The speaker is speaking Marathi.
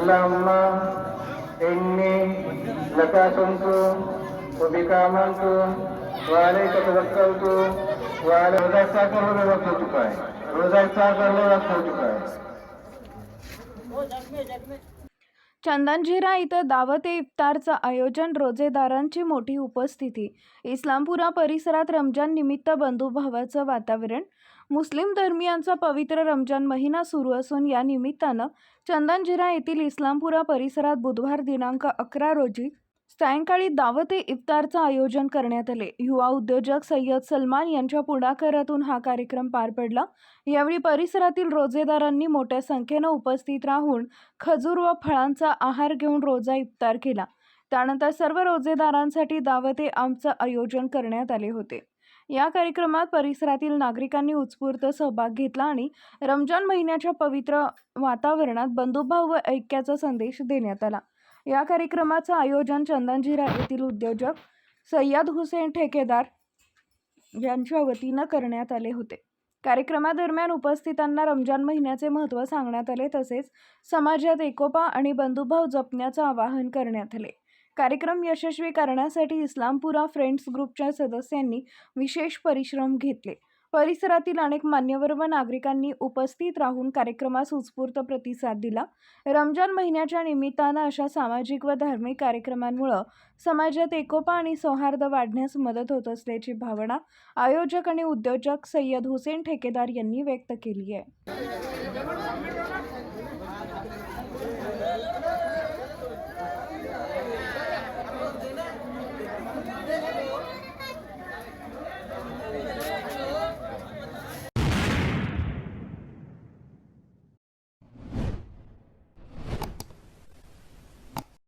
اللهم إني لك أسلمت وبك آمنت وعليك توكلت وعلى रोजा स्टार्ट करने वक्त हो चुका है। रोजा स्टार्ट करने वक्त हो चुका है। चंदनझिरा इथं दावत ए इफ्तारचं आयोजन, रोजेदारांची मोठी उपस्थिती। इस्लामपुरा परिसरात रमजान निमित्त बंधुभावाचं वातावरण। मुस्लिम धर्मियांचा पवित्र रमजान महिना सुरू असून या निमित्तानं चंदनझिरा येथील इस्लामपुरा परिसरात बुधवार दिनांक 11 रोजी सायंकाळी दावत ए इफ्तारचं आयोजन करण्यात आले। युवा उद्योजक सय्यद सलमान यांच्या पुढाकारातून हा कार्यक्रम पार पडला। यावेळी परिसरातील रोजेदारांनी मोठ्या संख्येनं उपस्थित राहून खजूर व फळांचा आहार घेऊन रोजा इफ्तार केला। त्यानंतर सर्व रोजेदारांसाठी दावत ए आमचं आयोजन करण्यात आले होते। या कार्यक्रमात परिसरातील नागरिकांनी उत्स्फूर्त सहभाग घेतला आणि रमजान महिन्याच्या पवित्र वातावरणात बंधुभाव व ऐक्याचा संदेश देण्यात आला। या कार्यक्रमाचं आयोजन चंदनझिरा येथील उद्योजक सय्यद हुसेन ठेकेदार यांच्या वतीनं करण्यात आले होते। कार्यक्रमादरम्यान उपस्थितांना रमजान महिन्याचे महत्त्व सांगण्यात आले, तसेच समाजात एकोपा आणि बंधुभाव जपण्याचं आवाहन करण्यात आले। कार्यक्रम यशस्वी करण्यासाठी इस्लामपुरा फ्रेंड्स ग्रुपच्या सदस्यांनी विशेष परिश्रम घेतले। परिसरातील अनेक मान्यवर व नागरिकांनी उपस्थित राहून कार्यक्रमास उत्स्फूर्त प्रतिसाद दिला। रमजान महिन्याच्या निमित्तानं अशा सामाजिक व धार्मिक कार्यक्रमांमुळे समाजात एकोपा आणि सौहार्द वाढण्यास मदत होत असल्याची भावना आयोजक आणि उद्योजक सय्यद हुसेन ठेकेदार यांनी व्यक्त केली आहे।